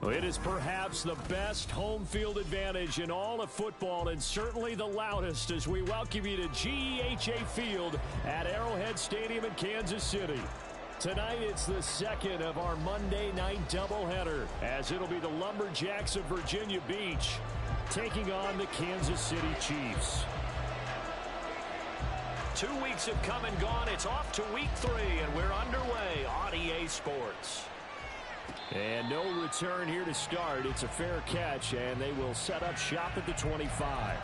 Well, it is perhaps the best home field advantage in all of football, and certainly the loudest, as we welcome you to GEHA Field at Arrowhead Stadium in Kansas City. Tonight, it's the second of our Monday night doubleheader, as it'll be the Lumberjacks of Virginia Beach taking on the Kansas City Chiefs. 2 weeks have come and gone. It's off to week 3, and we're underway on EA Sports. And no return here to start. It's a fair catch, and they will set up shop at the 25.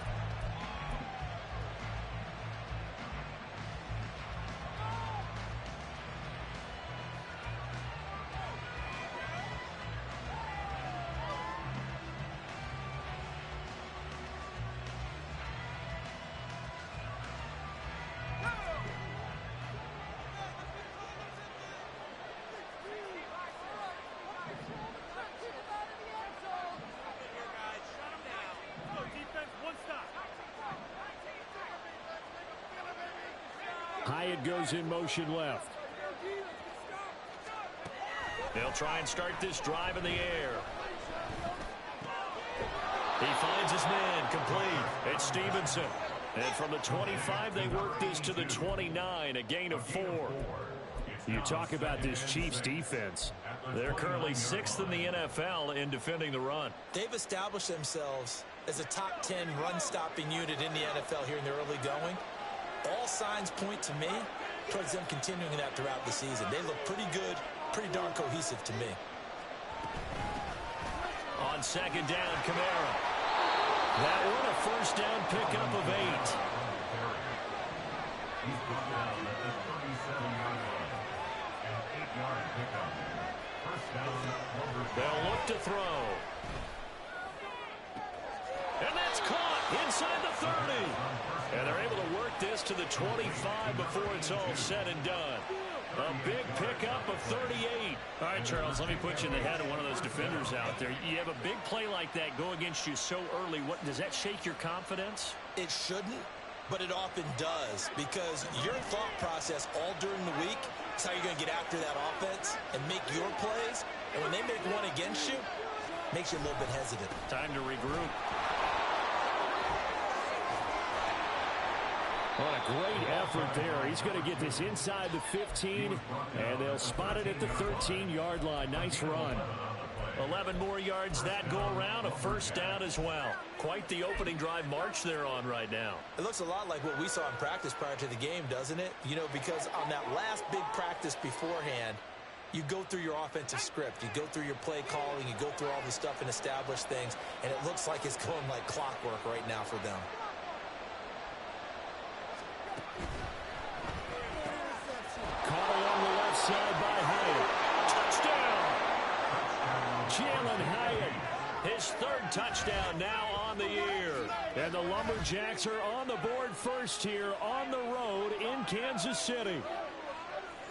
Hyatt goes in motion left. They'll try and start this drive in the air. He finds his man complete. It's Stevenson. And from the 25, they work this to the 29, a gain of 4. You talk about this Chiefs defense. They're currently 6th in the NFL in defending the run. They've established themselves as a top 10 run-stopping unit in the NFL here in the early going. All signs point to me towards them continuing that throughout the season. They look pretty good, pretty darn cohesive to me. On second down, Kamara. That one a first down pickup of 8. He's brought down at the 37-yard line. An 8-yard pickup. First down, Lumberjacks. They'll look to throw. And that's caught inside the 30. And they're able to work this to the 25 before it's all said and done. A big pickup of 38. All right, Charles, let me put you in the head of one of those defenders out there. You have a big play like that go against you so early. What does that shake your confidence? It shouldn't, but it often does, because your thought process all during the week is how you're going to get after that offense and make your plays. And when they make one against you, it makes you a little bit hesitant. Time to regroup. What a great effort there. He's going to get this inside the 15, and they'll spot it at the 13-yard line. Nice run. 11 more yards that go around, a first down as well. Quite the opening drive march they're on right now. It looks a lot like what we saw in practice prior to the game, doesn't it? You know, because on that last big practice beforehand, you go through your offensive script. You go through your play calling. You go through all the stuff and establish things, and it looks like it's going like clockwork right now for them. Caught along the left side by Hyatt. Touchdown! Jalen Hyatt, his 3rd touchdown now on the year. And the Lumberjacks are on the board first here on the road in Kansas City.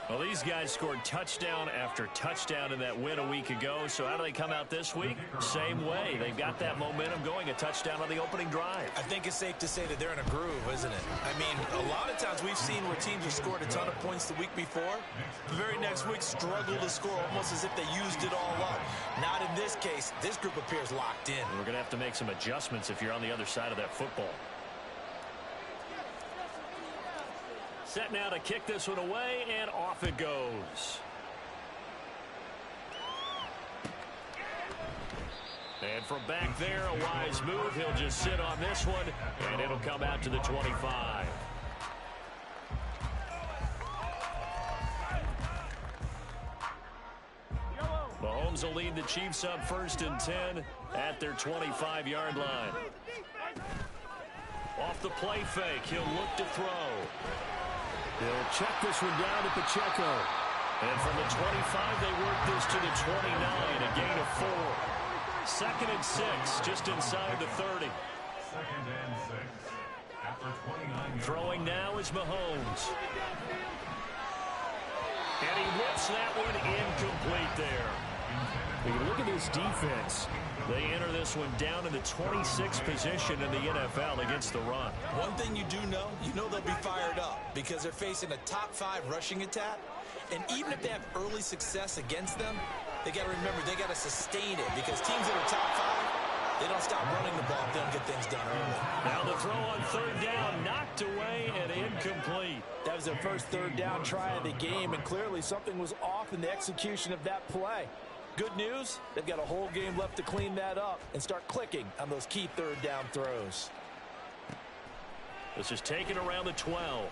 Well, these guys scored touchdown after touchdown in that win a week ago. So how do they come out this week? Same way. They've got that momentum going, a touchdown on the opening drive. I think it's safe to say that they're in a groove, isn't it? I mean, a lot of times we've seen where teams have scored a ton of points the week before. The very next week struggle to score almost as if they used it all up. Not in this case. This group appears locked in. We're going to have to make some adjustments if you're on the other side of that football. Set now to kick this one away, and off it goes. And from back there, a wise move. He'll just sit on this one, and it'll come out to the 25. Mahomes will lead the Chiefs up 1st and 10 at their 25-yard line. Off the play fake, he'll look to throw. They'll check this one down to Pacheco. And from the 25, they work this to the 29, a gain of 4. 2nd and 6, just inside the 30. 2nd and 6. After 29 Throwing now is Mahomes. And he whips that one incomplete there. When you look at this defense, they enter this one down in the 26th position in the NFL against the run. One thing you do know, they'll be fired up because they're facing a top 5 rushing attack. And even if they have early success against them, They got to remember, they got to sustain it because teams that are top 5, they don't stop running the ball if they don't get things done early. Now the throw on third down, knocked away and incomplete. That was their first third down try of the game, and clearly something was off in the execution of that play. Good news, they've got a whole game left to clean that up and start clicking on those key third down throws. This is taken around the 12.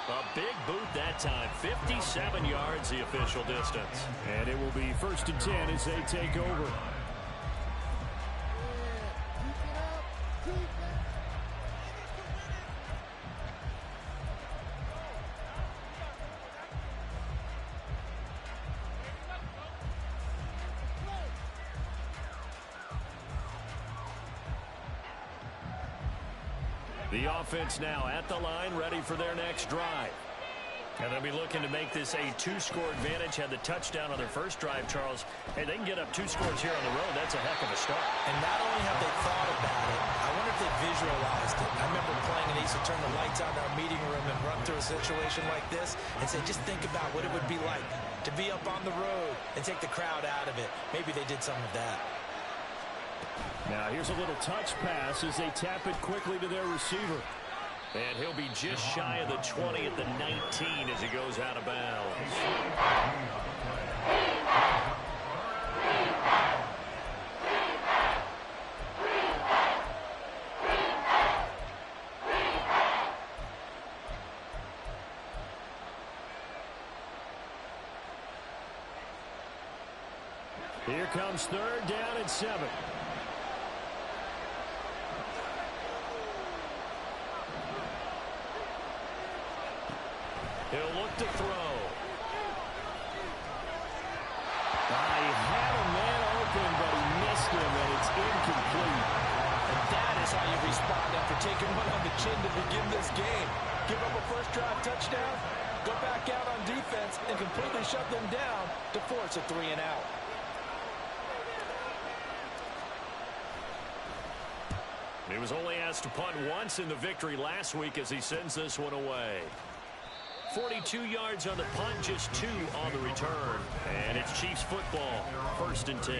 A big boot that time. 57 yards the official distance. And it will be 1st and 10 as they take over. The offense now at the line, ready for their next drive. And they'll be looking to make this a 2-score advantage. Had the touchdown on their first drive, Charles. Hey, they can get up 2 scores here on the road. That's a heck of a start. And not only have they thought about it, I wonder if they visualized it. I remember playing and they used to turn the lights on in our meeting room and run through a situation like this and say, just think about what it would be like to be up on the road and take the crowd out of it. Maybe they did some of that. Now here's a little touch pass as they tap it quickly to their receiver. And he'll be just shy of the 20 at the 19 as he goes out of bounds. Here comes 3rd down and 7. He'll look to throw. He had a man open, but he missed him, and it's incomplete. And that is how you respond after taking one on the chin to begin this game. Give up a first drive touchdown, go back out on defense, and completely shut them down to force a 3 and out. He was only asked to punt once in the victory last week as he sends this one away. 42 yards on the punt, just 2 on the return. And it's Chiefs football, 1st and 10.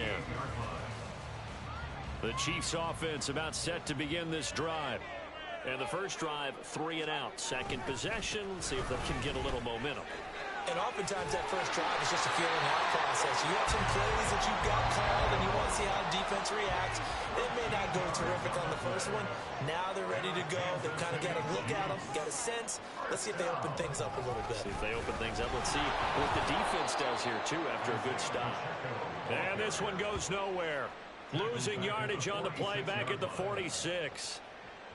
The Chiefs offense about set to begin this drive. And the first drive, 3 and out. Second possession, let's see if they can get a little momentum. And oftentimes that first drive is just a feeling out process. You have some plays that you've got called and you want to see how the defense reacts. It may not go terrific on the first one. Now they're ready to go. They've kind of got a look at them, got a sense. Let's see if they open things up a little bit. See if they open things up. Let's see what the defense does here, too, after a good stop. And this one goes nowhere. Losing yardage on the play back at the 46.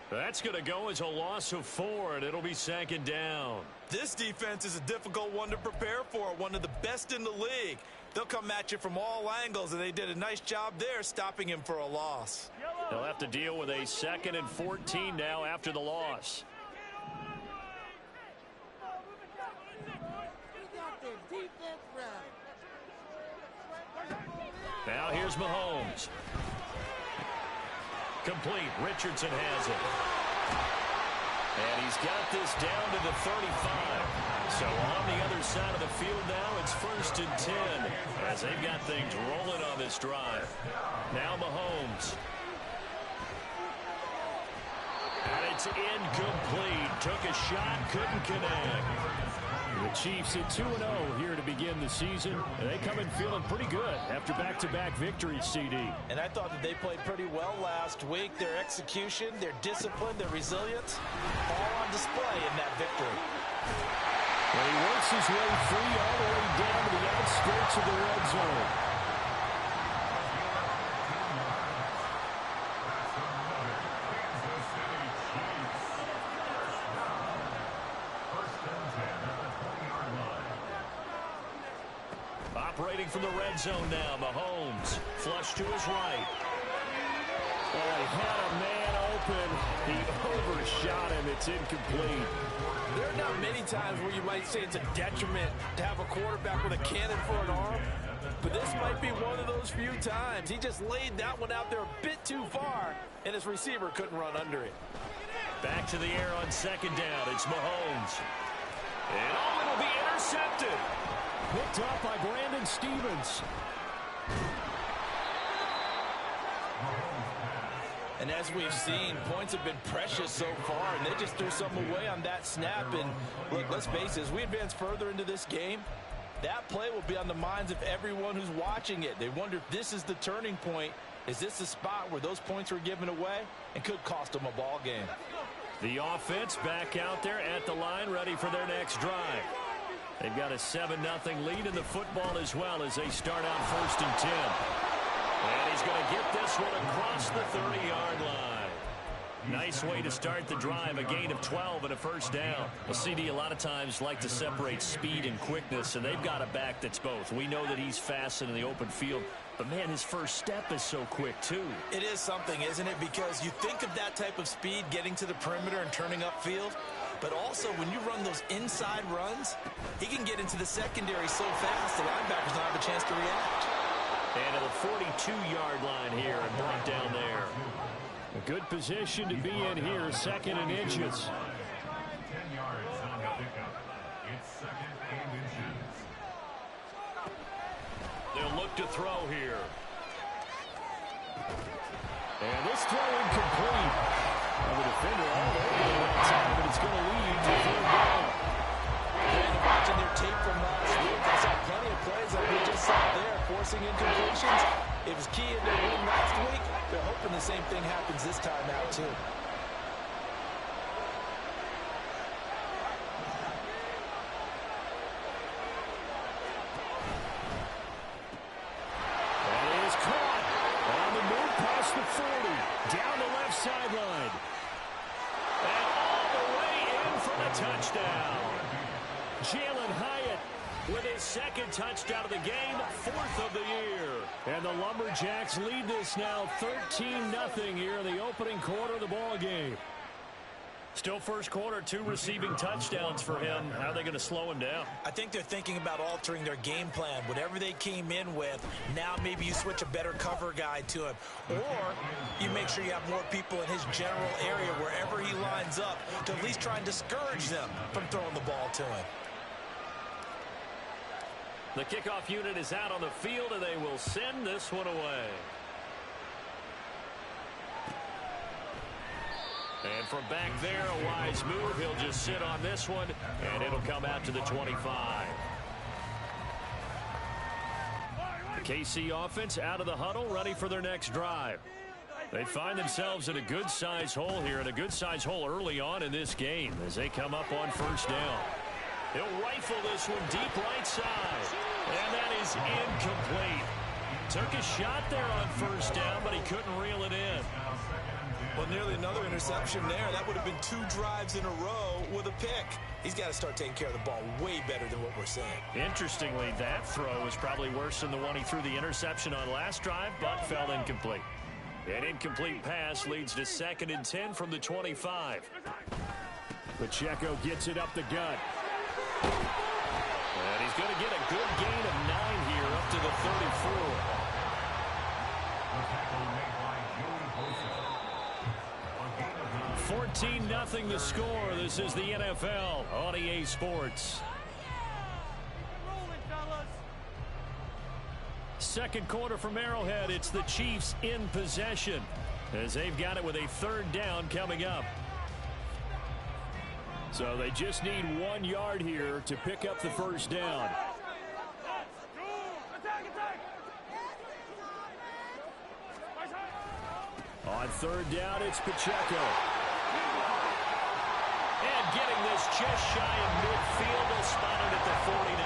That's going to go as a loss of 4, and it'll be 2nd down. This defense is a difficult one to prepare for, one of the best in the league. They'll come at you from all angles, and they did a nice job there stopping him for a loss. They'll have to deal with a 2nd and 14 now after the loss. Now here's Mahomes. Complete. Richardson has it. And he's got this down to the 35. So on the other side of the field now, it's 1st and 10 as they've got things rolling on this drive. Now Mahomes. And it's incomplete. Took a shot, couldn't connect. The Chiefs at 2-0 here to begin the season. And they come in feeling pretty good after back-to-back victories, CD. And I thought that they played pretty well last week. Their execution, their discipline, their resilience, all on display in that victory. And he works his way free all the way down to the outskirts of the red zone. Operating from the red zone now, Mahomes. Flush to his right. Oh, he had a man open. He overshot him. It's incomplete. There are not many times where you might say it's a detriment to have a quarterback with a cannon for an arm, but this might be one of those few times. He just laid that one out there a bit too far, and his receiver couldn't run under it. Back to the air on 2nd down. It's Mahomes. And it'll be intercepted. Picked up by Brandon Stevens. And as we've seen, points have been precious so far, and they just threw something away on that snap. And look, let's face it, as we advance further into this game, that play will be on the minds of everyone who's watching it. They wonder if this is the turning point. Is this the spot where those points were given away and could cost them a ball game? The offense back out there at the line, ready for their next drive. They've got a 7-0 lead in the football as well as they start out 1st and 10. And he's going to get this one across the 30-yard line. Nice way to start the drive, a gain of 12 and a first down. Well, CD, a lot of times like to separate speed and quickness, and they've got a back that's both. We know that he's fast in the open field, but, man, his first step is so quick, too. It is something, isn't it? Because you think of that type of speed getting to the perimeter and turning upfield, but also when you run those inside runs, he can get into the secondary so fast the linebackers don't have a chance to react. And at the 42-yard line here and brought down there. A good position to be in here, 2nd and inches. 10 yards on the pickup. It's 2nd and inches. They'll look to throw here. And this throw incomplete. The defender all over that time, but it's going to lead to 3rd down. And watching their tape from last week, I saw plenty of plays like we just saw there, forcing incompletions. It was key in their win last week. They're hoping the same thing happens this time out, too. That is caught on the move past the 40, down the left sideline. And all the way in for the touchdown. Jalen Hyatt with his 2nd touchdown of the game, 4th of the year. And the Lumberjacks lead this now 13-0 here in the opening quarter of the ball game. Still first quarter, 2 receiving touchdowns for him. How are they going to slow him down? I think they're thinking about altering their game plan. Whatever they came in with, now maybe you switch a better cover guy to him. Or you make sure you have more people in his general area wherever he lines up to at least try and discourage them from throwing the ball to him. The kickoff unit is out on the field, and they will send this one away. And from back there, a wise move. He'll just sit on this one, and it'll come out to the 25. The KC offense out of the huddle, ready for their next drive. They find themselves in a good-sized hole here, and a good-sized hole early on in this game as they come up on 1st down. He'll rifle this one deep right side. And that is incomplete. Took a shot there on 1st down, but he couldn't reel it in. Well, nearly another interception there. That would have been 2 drives in a row with a pick. He's got to start taking care of the ball way better than what we're seeing. Interestingly, that throw was probably worse than the one he threw the interception on last drive, but fell incomplete. An incomplete pass leads to 2nd and 10 from the 25. Pacheco gets it up the gut. And he's going to get a good gain of 9 here up to the 34. 14-0 the score. This is the NFL on EA Sports. Second quarter from Arrowhead. It's the Chiefs in possession as they've got it with a 3rd down coming up. So they just need 1 yard here to pick up the 1st down. On 3rd down, it's Pacheco. And getting this just shy of midfield, they'll spot it at the 49.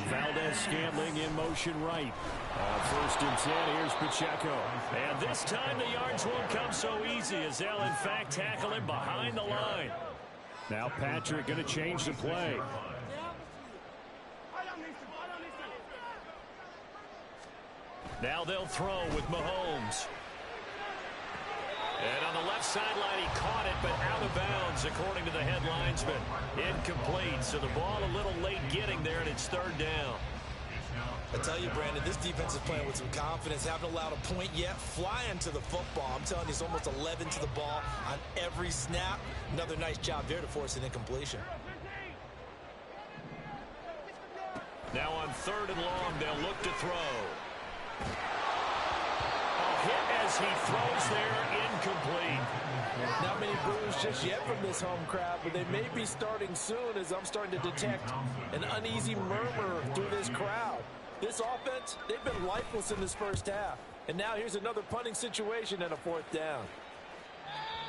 Valdez-Scantling in motion right. 1st and 10, here's Pacheco. And this time the yards won't come so easy as they'll in fact tackle him behind the line. Now Patrick going to change the play. Now they'll throw with Mahomes. And on the left sideline, he caught it, but out of bounds, according to the headlinesman. Incomplete, so the ball a little late getting there, and it's 3rd down. I tell you, Brandon, this defense is playing with some confidence. Haven't allowed a point yet. Flying to the football. I'm telling you, it's almost 11 to the ball on every snap. Another nice job there to force an incompletion. Now on 3rd and long, they'll look to throw. A hit as he throws there, incomplete. Not many boos just yet from this home crowd, but they may be starting soon as I'm starting to detect an uneasy murmur through this crowd. This offense, they've been lifeless in this first half. And now here's another punting situation and a 4th down.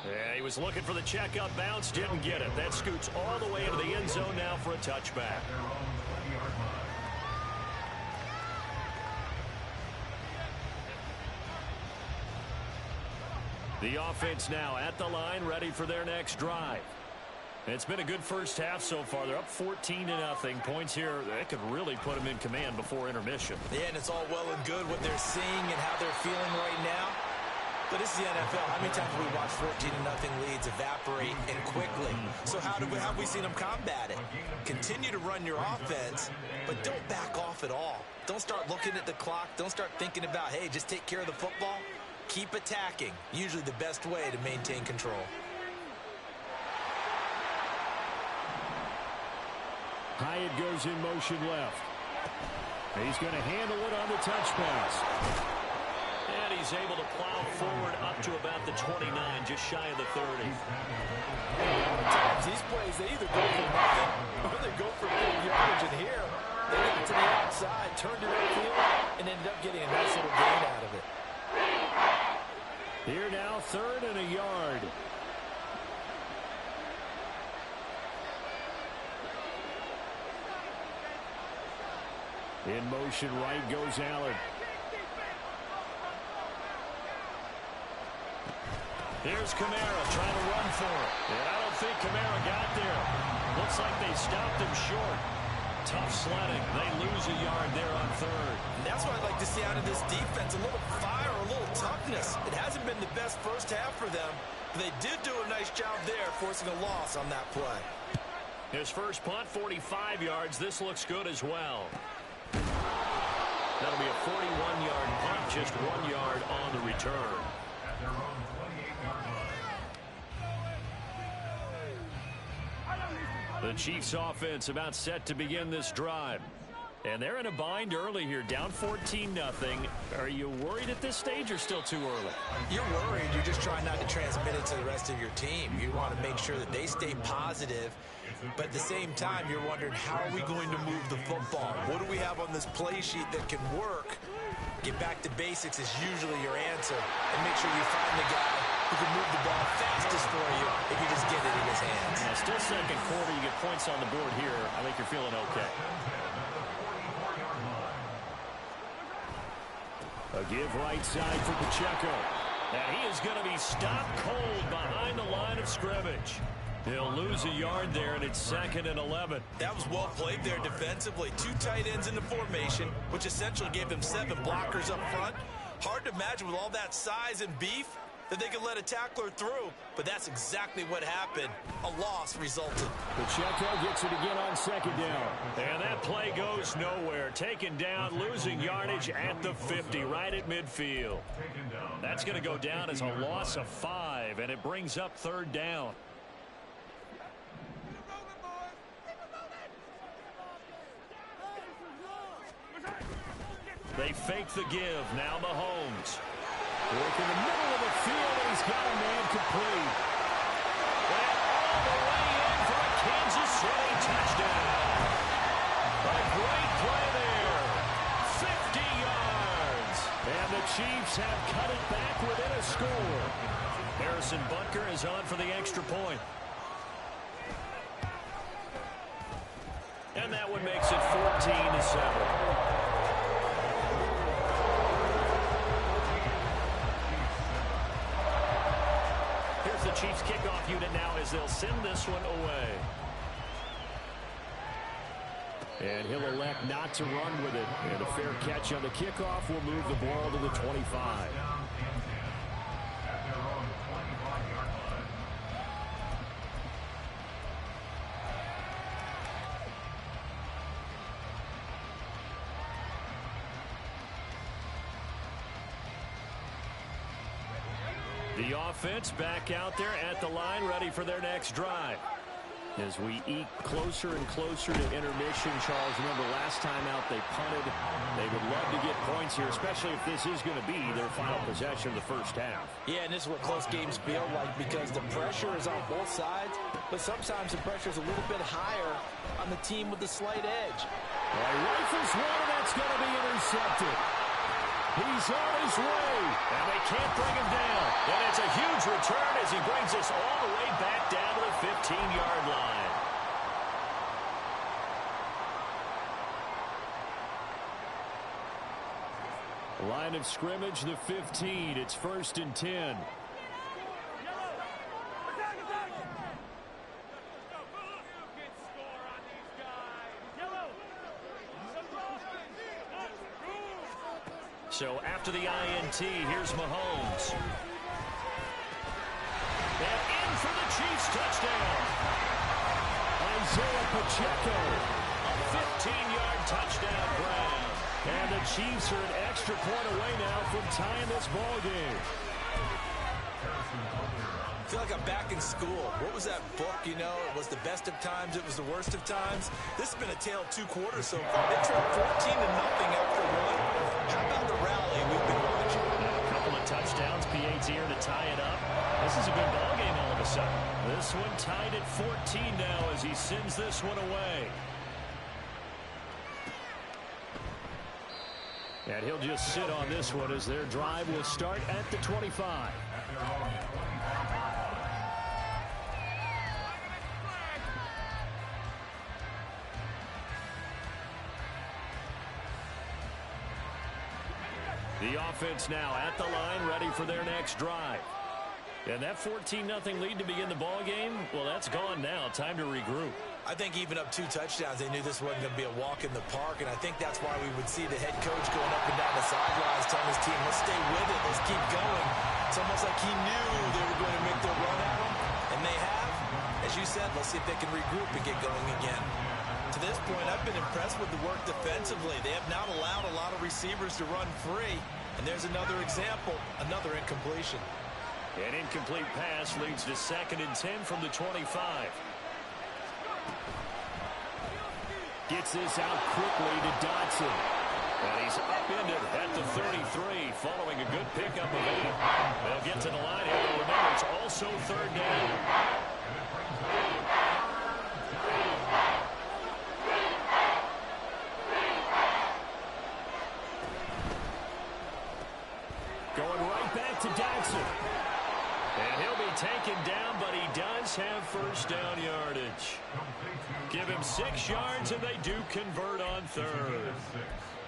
Yeah, he was looking for the check-up bounce, didn't get it. That scoots all the way into the end zone now for a touchback. The offense now at the line, ready for their next drive. It's been a good first half so far. They're up 14-0. Points here, that could really put them in command before intermission. Yeah, and it's all well and good what they're seeing and how they're feeling right now. But this is the NFL. How many times have we watched 14-0 leads evaporate and quickly? So how have we seen them combat it? Continue to run your offense, but don't back off at all. Don't start looking at the clock. Don't start thinking about, hey, just take care of the football. Keep attacking. Usually the best way to maintain control. Hyatt goes in motion left. He's going to handle it on the touch pass. And he's able to plow forward up to about the 29, just shy of the 30. These plays, they either go for nothing or they go for big yardage. And here, they got to the outside, turned it upfield, and ended up getting a nice little gain out of it. Here now, 3rd and a yard. In motion right goes Allen. Here's Kamara trying to run for it. And I don't think Kamara got there. Looks like they stopped him short. Tough sledding. They lose a yard there on 3rd. And that's what I'd like to see out of this defense. A little fire, a little toughness. It hasn't been the best first half for them, but they did do a nice job there forcing a loss on that play. His first punt, 45 yards. This looks good as well. That'll be a 41-yard punt, just 1 yard on the return. At their own 28-yard line. The Chiefs offense about set to begin this drive. And they're in a bind early here, down 14-0. Are you worried at this stage or still too early? You're worried. You're just trying not to transmit it to the rest of your team. You want to make sure that they stay positive. But at the same time, you're wondering, how are we going to move the football? What do we have on this play sheet that can work? Get back to basics is usually your answer. And make sure you find the guy who can move the ball fastest for you if you just get it in his hands. Yeah, still second quarter. You get points on the board here. I think you're feeling okay. A give right side for Pacheco. And he is going to be stopped cold behind the line of scrimmage. He'll lose a yard there, and it's 2nd and 11. That was well played there defensively. 2 tight ends in the formation, which essentially gave them 7 blockers up front. Hard to imagine with all that size and beef that they could let a tackler through, but that's exactly what happened. A loss resulted. Pacheco gets it again on 2nd down. And that play goes nowhere. Taken down, losing yardage at the 50, right at midfield. That's going to go down as a loss of 5, and it brings up 3rd down. They fake the give. Now Mahomes. Work in the middle of the field, and he's got a man complete. And all the way in for a Kansas City touchdown. A great play there. 50 yards. And the Chiefs have cut it back within a score. Harrison Butker is on for the extra point. And that one makes it 14-7. The Chiefs kickoff unit now as they'll send this one away. And he'll elect not to run with it. And a fair catch on the kickoff will move the ball to the 25. The offense back out there at the line, ready for their next drive. As we eke closer and closer to intermission, Charles, remember last time out they punted. They would love to get points here, especially if this is going to be their final possession of the first half. Yeah, and this is what close games feel like because the pressure is on both sides, but sometimes the pressure is a little bit higher on the team with the slight edge. Well, he rifles one, and that's going to be intercepted. He's on his way, and they can't bring him down. And it's a huge return as he brings us all the way back down to the 15-yard line. Line of scrimmage, the 15. It's 1st and 10. So after the INT, here's Mahomes. And in for the Chiefs touchdown. Isaiah Pacheco. A 15-yard touchdown grab. And the Chiefs are an extra point away now from tying this ball game. I feel like I'm back in school. What was that book, you know? It was the best of times. It was the worst of times. This has been a tale of 2 quarters so far. They trailed 14-0 after one. How about the rally we've been watching? A couple of touchdowns, PAT here to tie it up. This is a good ball game all of a sudden. This one tied at 14 now as he sends this one away. And he'll just sit on this one as their drive will start at the 25. The offense now at the line, ready for their next drive. And that 14-0 lead to begin the ball game, well, that's gone now. Time to regroup. I think even up 2 touchdowns, they knew this wasn't going to be a walk in the park, and I think that's why we would see the head coach going up and down the sidelines telling his team, let's stay with it, let's keep going. It's almost like he knew they were going to make their run at him, and they have. As you said, let's see if they can regroup and get going again. To this point, I've been impressed with the work defensively. They have not allowed a lot of receivers to run free, and there's another example, another incompletion. An incomplete pass leads to 2nd and 10 from the 25. Gets this out quickly to Dodson. And he's upended at the 33 following a good pickup of 8. They'll get to the line here. Remember, it's also 3rd down. Going right back to Dodson. And he'll be taken down, but he does have 1st down yardage. Give him 6 yards, and they do convert on 3rd.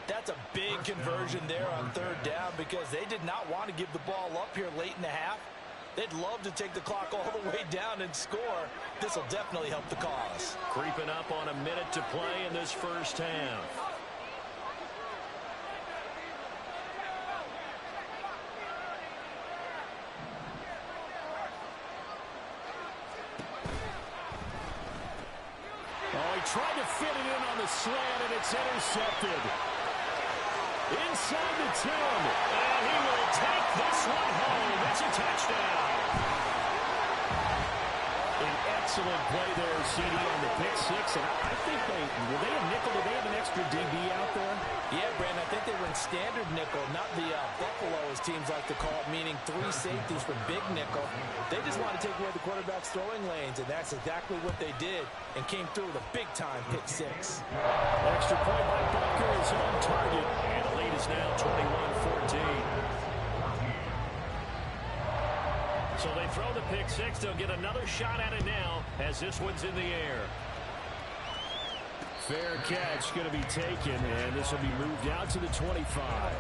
That's a big conversion there on 3rd down because they did not want to give the ball up here late in the half. They'd love to take the clock all the way down and score. This will definitely help the cause. Creeping up on a minute to play in this first half. Tried to fit it in on the slant, and it's intercepted. Inside the 10, and he will take this one home. It's a touchdown. An excellent play there, CD, on the pick 6, and I think were they a nickel? Did they have an extra DB out there? Yeah, Brandon, I think they were in standard nickel, not the Buffalo, as teams like to call it, meaning 3 safeties for big nickel. They just want to take away the quarterback's throwing lanes, and that's exactly what they did, and came through with a big-time pick 6. Extra point by Butker is on target, and the lead is now 21-14. So they throw the pick 6. They'll get another shot at it now as this one's in the air. Fair catch going to be taken, and this will be moved out to the 25.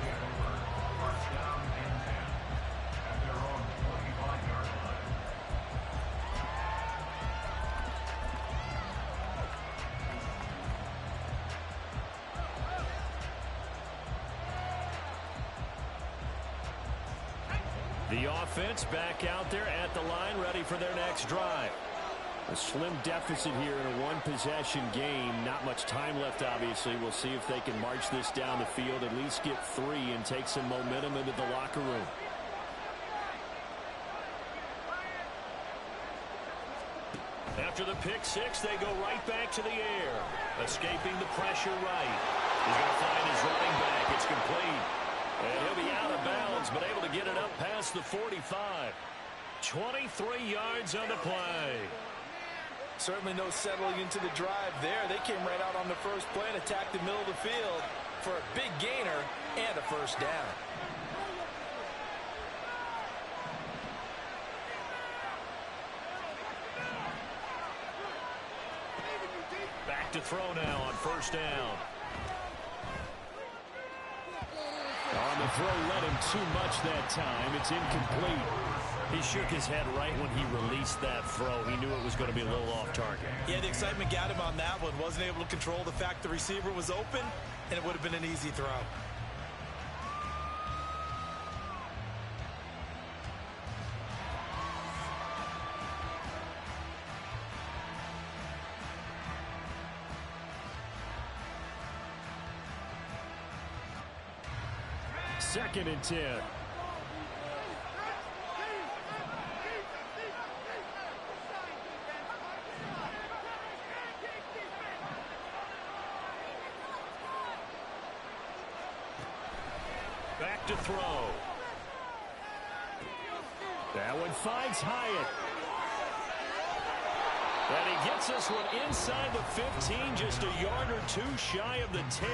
The offense back out there at the line, ready for their next drive. A slim deficit here in a one-possession game. Not much time left, obviously. We'll see if they can march this down the field, at least get 3, and take some momentum into the locker room. After the pick six, they go right back to the air. Escaping the pressure right. He's going to find his running back. It's complete. And he'll be out of bounds, but able to get it up past the 45. 23 yards on the play. Certainly no settling into the drive there. They came right out on the first play and attacked the middle of the field for a big gainer and a first down. Back to throw now on first down. On the throw, let him too much that time. It's incomplete. He shook his head right when he released that throw. He knew it was going to be a little off target. Yeah, the excitement got him on that one. Wasn't able to control the fact the receiver was open, and it would have been an easy throw. Second and 10. Back to throw. That one finds Hyatt. And he gets this one inside the 15, just a yard or two shy of the 10.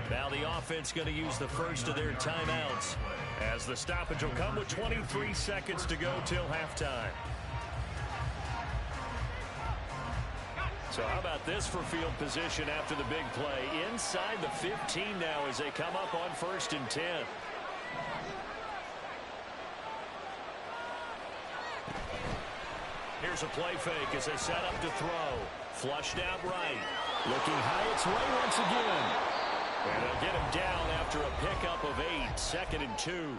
Now the offense going to use the first of their timeouts, as the stoppage will come with 23 seconds to go till halftime. So how about this for field position after the big play? Inside the 15 now as they come up on first and 10. Here's a play fake as they set up to throw. Flushed out right. Looking Hyatt's way once again. And they'll get him down after a pickup of 8, second and 2.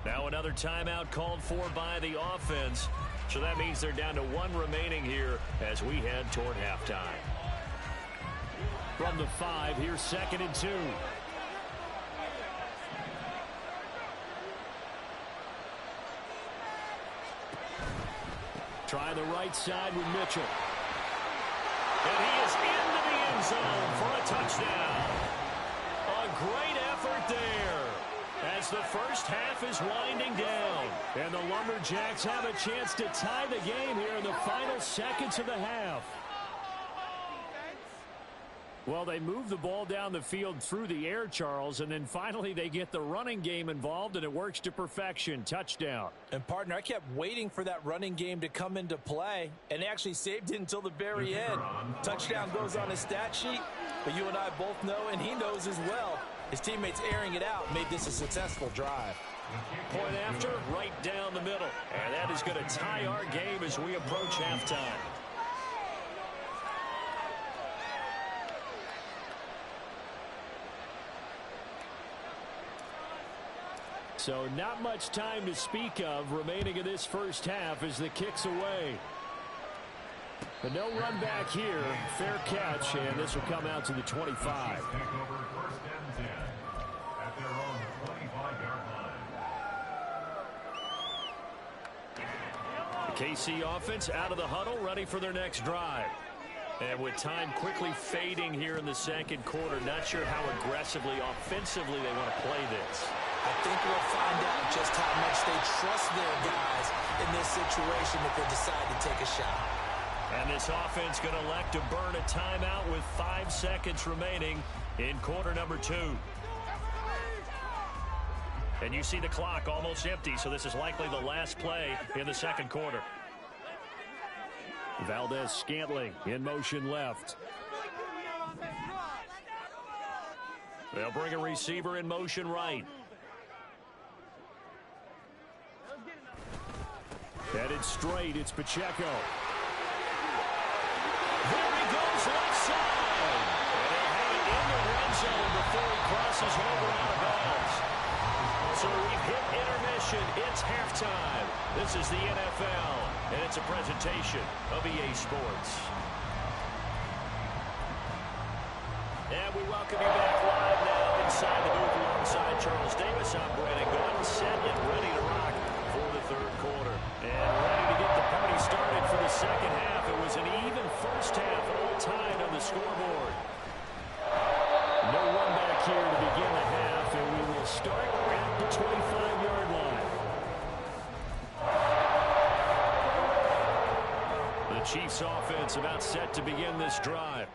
Now another timeout called for by the offense. So that means they're down to 1 remaining here as we head toward halftime. From the 5, here's second and 2. Try the right side with Mitchell. And he is into the end zone for a touchdown. A great effort there as the first half is winding down. And the Lumberjacks have a chance to tie the game here in the final seconds of the half. Well, they move the ball down the field through the air, Charles, and then finally they get the running game involved, and it works to perfection. Touchdown. And, partner, I kept waiting for that running game to come into play, and they actually saved it until the very end. Touchdown goes on his stat sheet, but you and I both know, and he knows as well, his teammates airing it out made this a successful drive. Point after, right down the middle. And that is going to tie our game as we approach halftime. So not much time to speak of remaining in this first half as the kick's away. But no run back here. Fair catch, and this will come out to the 25. Back over first and 10 at their own 25-yard line. KC offense out of the huddle, ready for their next drive. And with time quickly fading here in the second quarter, not sure how aggressively, offensively they want to play this. I think we'll find out just how much they trust their guys in this situation if they decide to take a shot. And this offense going to elect to burn a timeout with 5 seconds remaining in quarter number 2. And you see the clock almost empty, so this is likely the last play in the second quarter. Valdez-Scantling in motion left. They'll bring a receiver in motion right. Headed straight, it's Pacheco. There he goes left side. And he'll have it in the red zone before he crosses over out of bounds. So we've hit intermission. It's halftime. This is the NFL, and it's a presentation of EA Sports. And we welcome you back live now inside the booth alongside Charles Davis. I'm Brandon Gordon, set and ready to rock for the third quarter. And ready to get the party started for the the second half. It was an even first half, all tied on the scoreboard. No one back here to begin the half, and we will start at the 25-yard line. The Chiefs offense about set to begin this drive.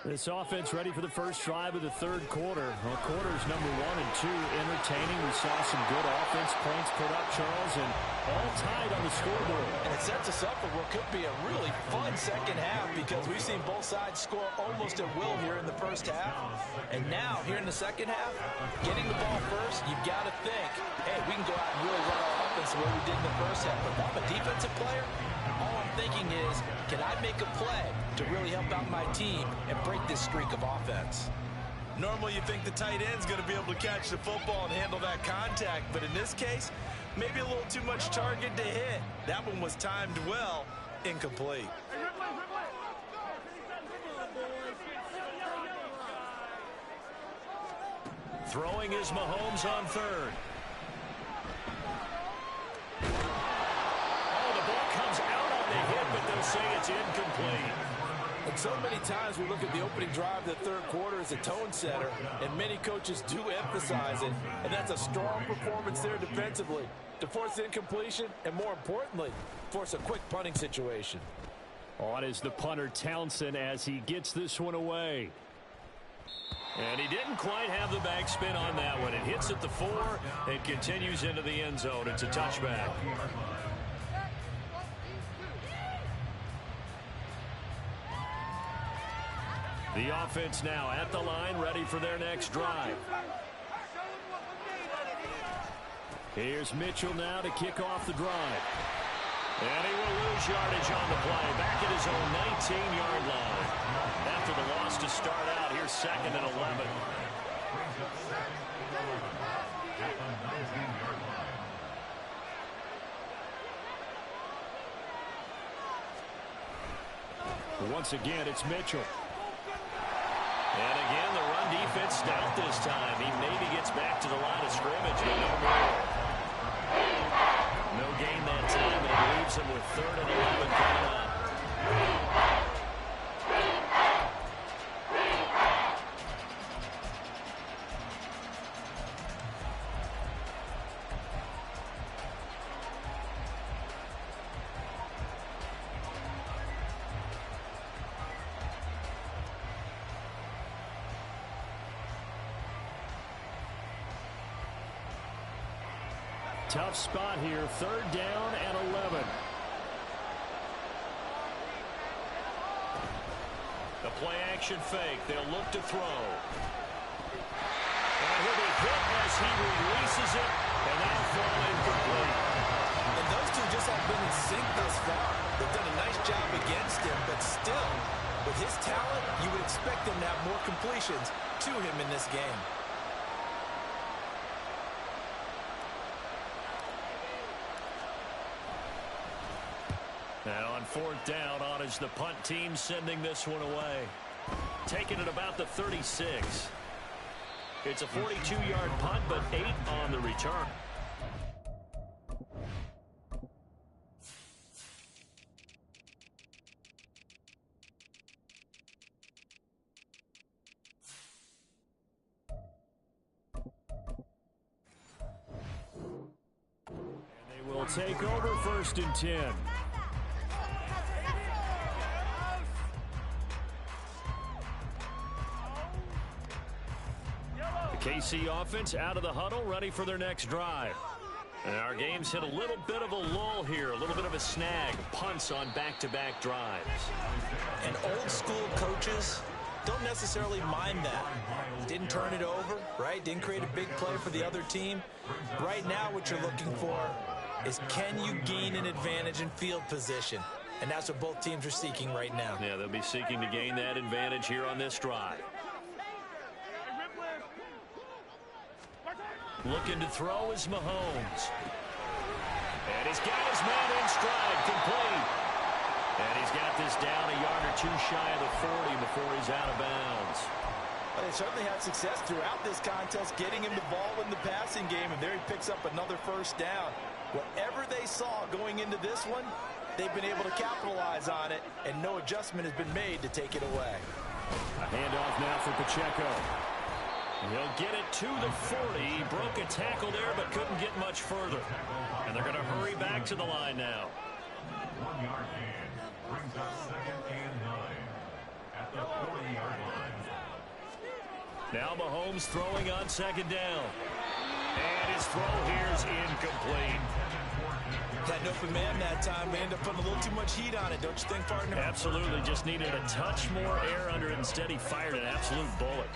This offense ready for the first drive of the third quarter. Well, quarters number 1 and 2 entertaining. We saw some good offense points put up, Charles, and all tied on the scoreboard. And it sets us up for what could be a really fun second half because we've seen both sides score almost at will here in the first half. And now, here in the second half, getting the ball first, you've got to think, hey, we can go out and really run our offense the way we did in the first half. But if I'm a defensive player, all I'm thinking is, can I make a play to really help out my team and break this streak of offense? Normally you think the tight end's going to be able to catch the football and handle that contact, but in this case, maybe a little too much target to hit. That one was timed well, incomplete. Throwing is Mahomes on third. Oh, the ball comes out on the hit, but they'll say it's incomplete. And so many times we look at the opening drive of the third quarter as a tone setter, and many coaches do emphasize it, and that's a strong performance there defensively to force incompletion and, more importantly, force a quick punting situation. On is the punter Townsend as he gets this one away. And he didn't quite have the backspin on that one. It hits at the 4 and continues into the end zone. It's a touchback. The offense now at the line, ready for their next drive. Here's Mitchell now to kick off the drive. And he will lose yardage on the play. Back at his own 19-yard line. After the loss to start out, here's 2nd and 11. Once again, it's Mitchell. And again, the run defense stout this time. He maybe gets back to the line of scrimmage, but no more. No gain that time, and it leaves him with 3rd and 11 coming up. Tough spot here, 3rd down and 11. The play action fake. They'll look to throw. And he'll be hit as he releases it, and that'll fall incomplete. And those two just have been in sync thus far. They've done a nice job against him, but still, with his talent, you would expect him to have more completions to him in this game. And on 4th down, on is the punt team sending this one away. Taking it about the 36. It's a 42-yard punt, but 8 on the return. And they will take over 1st and 10. KC offense out of the huddle, ready for their next drive. And our game's hit a little bit of a lull here, a little bit of a snag. Punts on back-to-back drives. And old-school coaches don't necessarily mind that. Didn't turn it over, right? Didn't create a big play for the other team. Right now what you're looking for is, can you gain an advantage in field position? And that's what both teams are seeking right now. Yeah, they'll be seeking to gain that advantage here on this drive. Looking to throw is Mahomes. And he's got his man in stride, complete. And he's got this down a yard or 2 shy of the 40 before he's out of bounds. Well, they certainly had success throughout this contest, getting him the ball in the passing game, and there he picks up another 1st down. Whatever they saw going into this one, they've been able to capitalize on it, and no adjustment has been made to take it away. A handoff now for Pacheco. He'll get it to the 40. He broke a tackle there, but couldn't get much further. And they're going to hurry back to the line now. 1 yard gain brings up 2nd and 9 at the 40-yard line. Now Mahomes throwing on 2nd down. And his throw here is incomplete. Had an open man that time. They ended up putting a little too much heat on it, don't you think, partner? Absolutely. Just needed a touch more air under it. Instead, he fired an absolute bullet.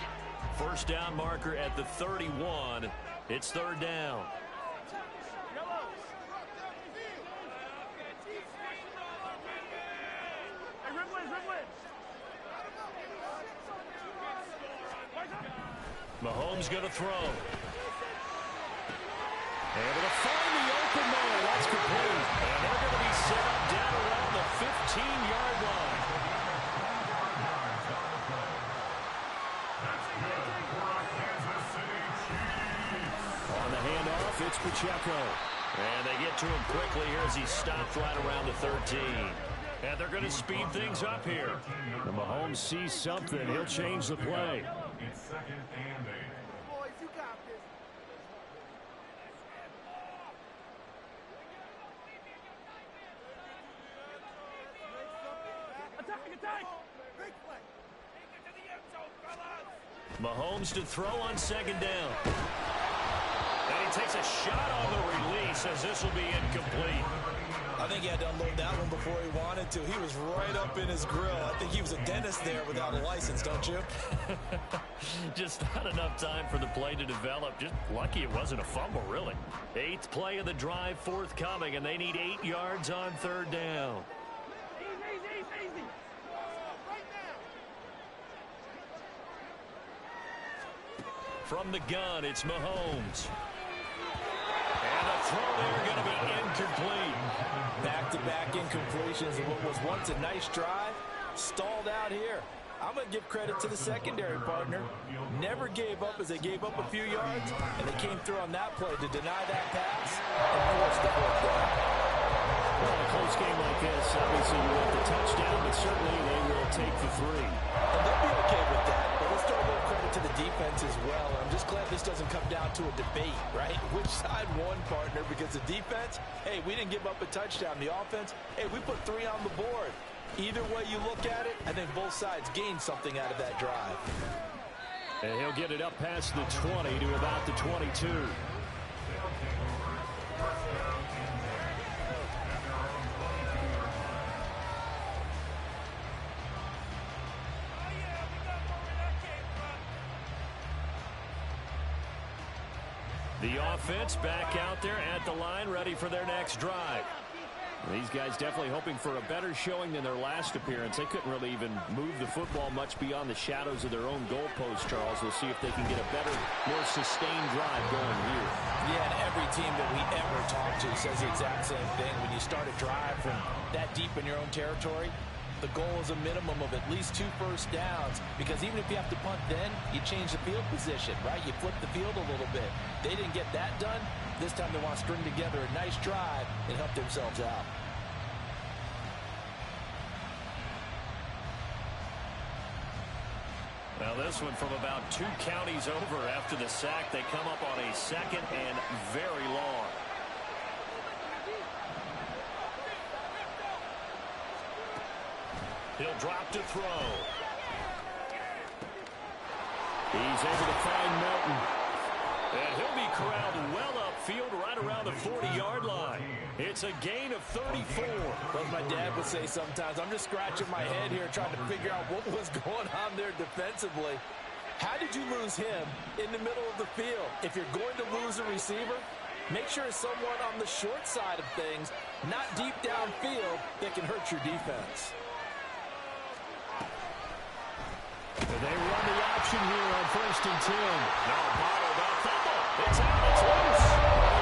First down marker at the 31. It's 3rd down. Mahomes going to throw. Able to find the open man. That's complete. And they're going to be set up down around the 15-yard line. On the handoff, it's Pacheco. And they get to him quickly here as he stopped right around the 13. And they're going to speed things up here. And Mahomes sees something. He'll change the play. It's 2nd and 8. Boys, you got this. Attack! Big play. Take it to the end zone, fellas. Mahomes to throw on 2nd down. And he takes a shot on the release as this will be incomplete. I think he had to unload that one before he wanted to. He was right up in his grill. I think he was a dentist there without a license, don't you? Just not enough time for the play to develop. Just lucky it wasn't a fumble, really. 8th play of the drive forthcoming, and they need 8 yards on 3rd down. Easy. Right now. From the gun, it's Mahomes. And the throw there going to be incomplete. Back-to-back incompletions of what was once a nice drive, stalled out here. I'm going to give credit to the secondary partner. Never gave up as they gave up a few yards, and they came through on that play to deny that pass and force the fourth down. Well, a close game like this, obviously you want the touchdown, but certainly they will take the 3. And they'll be okay with that, but let's throw a little credit to the defense as well. I'm just glad this doesn't come down to a debate, right? Which side won, partner? Because the defense, hey, we didn't give up a touchdown. The offense, hey, we put 3 on the board. Either way you look at it, I think both sides gained something out of that drive. And he'll get it up past the 20 to about the 22. The offense back out there at the line, ready for their next drive. These guys definitely hoping for a better showing than their last appearance. They couldn't really even move the football much beyond the shadows of their own goalpost, Charles. We'll see if they can get a better, more sustained drive going here. Yeah, and every team that we ever talk to says the exact same thing. When you start a drive from that deep in your own territory, the goal is a minimum of at least 2 first downs, because even if you have to punt then, you change the field position, right? You flip the field a little bit. They didn't get that done. This time they want to string together a nice drive and help themselves out. Now this one from about 2 counties over after the sack. They come up on a 2nd and very long. He'll drop to throw. He's able to find Melton. And he'll be corralled well upfield right around the 40-yard line. It's a gain of 34. As my dad would say sometimes, I'm just scratching my head here trying to figure out what was going on there defensively. How did you lose him in the middle of the field? If you're going to lose a receiver, make sure it's someone on the short side of things, not deep downfield, that can hurt your defense. They run the option here on 1st and 10. No bother about fumble. It's out. It's loose.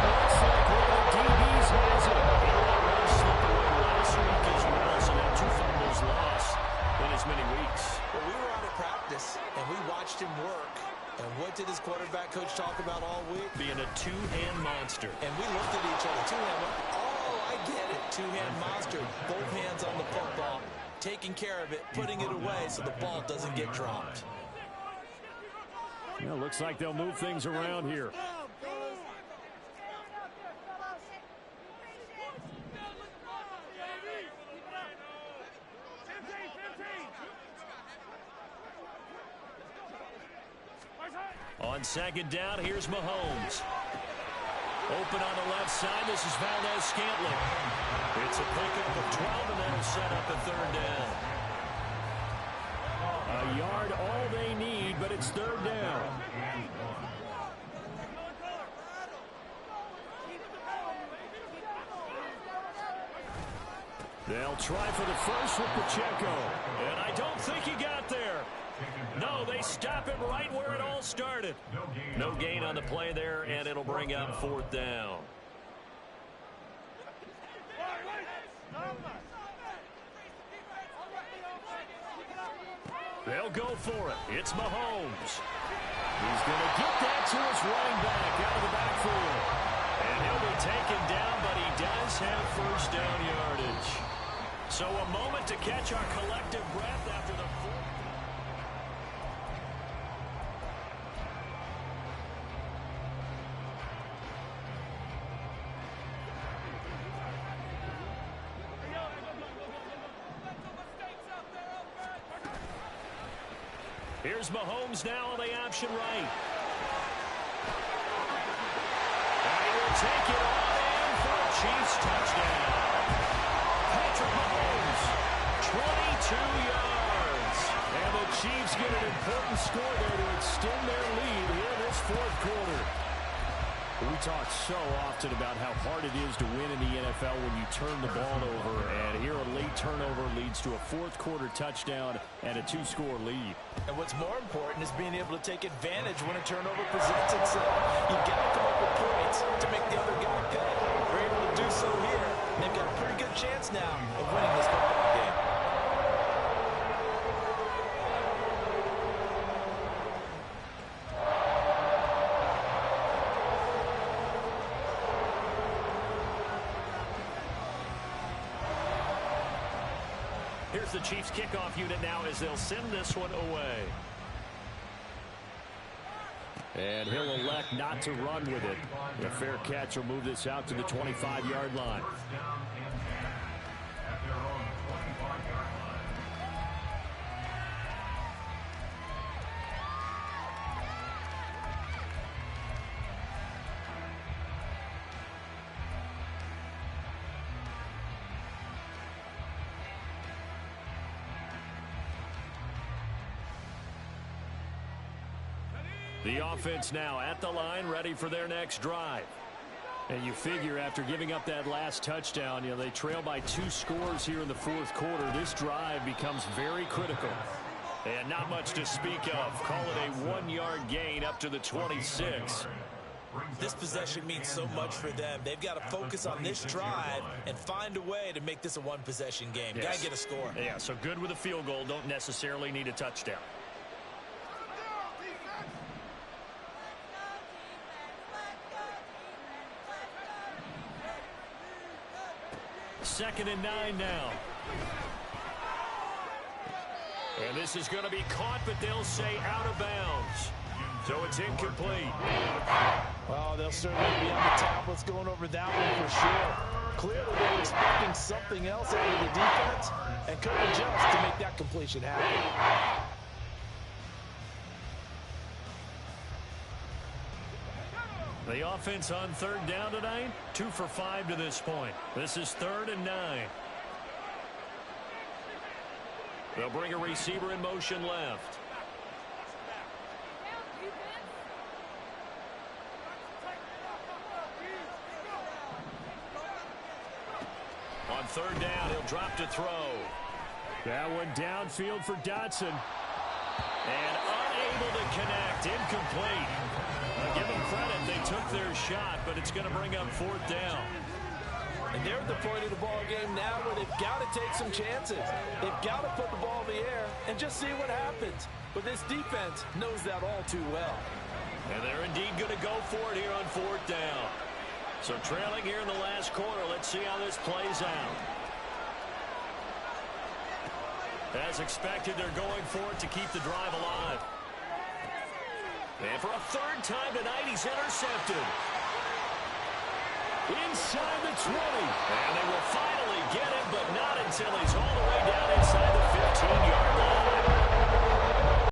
Looks like one of the DBs has it. He let one slip away last week as well, so now 2 fumbles lost in as many weeks. Well, we were out of practice, and we watched him work. And what did his quarterback coach talk about all week? Being a 2-hand monster. And we looked at each other. 2-hand. Oh, I get it. two-hand monster, both hands on the football, taking care of it, putting it away so the ball doesn't get dropped. Well, looks like they'll move things around here. On second down, here's Mahomes. Open on the left side, this is Valdez-Scantling. It's a pickup of 12, and that'll set up a third down. A yard all they need, but it's third down. They'll try for the first with Pacheco. And I don't think he got there. No, they stop him right where it all started. No gain on the play there, and it'll bring up fourth down. They'll go for it. It's Mahomes. He's going to get that to his running back out of the backfield. And he'll be taken down, but he does have first down yardage. So a moment to catch our collective breath after the fourth. Here's Mahomes now on the option right. And he will take it on in for a Chiefs touchdown. Patrick Mahomes, 22 yards. And the Chiefs get an important score there to extend their lead here in this fourth quarter. We talk so often about how hard it is to win in the NFL when you turn the ball over. And here a late turnover leads to a fourth quarter touchdown and a two-score lead. And what's more important is being able to take advantage when a turnover presents itself. You've got to come up with points to make the other guy pay. We're able to do so here. They've got a pretty good chance now of winning this football game. Here's the Chiefs kickoff unit now as they'll send this one away. And he'll elect not to run with it. A fair catch will move this out to the 25-yard line. At their own 25-yard line. The offense now at the line, ready for their next drive. And you figure after giving up that last touchdown, they trail by 2 scores here in the fourth quarter. This drive becomes very critical. And not much to speak of. Call it a 1-yard gain up to the 26. This possession means so much for them. They've got to focus on this drive and find a way to make this a one-possession game. Yes. Got to get a score. Yeah, so good with a field goal. Don't necessarily need a touchdown. Second and 9 now. And this is going to be caught, but they'll say out of bounds. So it's incomplete. Well, they'll certainly be on the tablets going over that one for sure. Clearly, they were expecting something else out of the defense and couldn't adjust to make that completion happen. The offense on third down tonight, 2 for 5 to this point. This is 3rd and 9. They'll bring a receiver in motion left. On third down, he'll drop to throw. That one downfield for Dotson. And unable to connect, incomplete. Give them credit, they took their shot, but it's going to bring up 4th down. And they're at the point of the ball game now where they've got to take some chances. They've got to put the ball in the air and just see what happens. But this defense knows that all too well. And they're indeed going to go for it here on 4th down. So trailing here in the last quarter. Let's see how this plays out. As expected, they're going for it to keep the drive alive. And for a third time tonight, he's intercepted. Inside the 20. And they will finally get him, but not until he's all the way down inside the 15-yard line.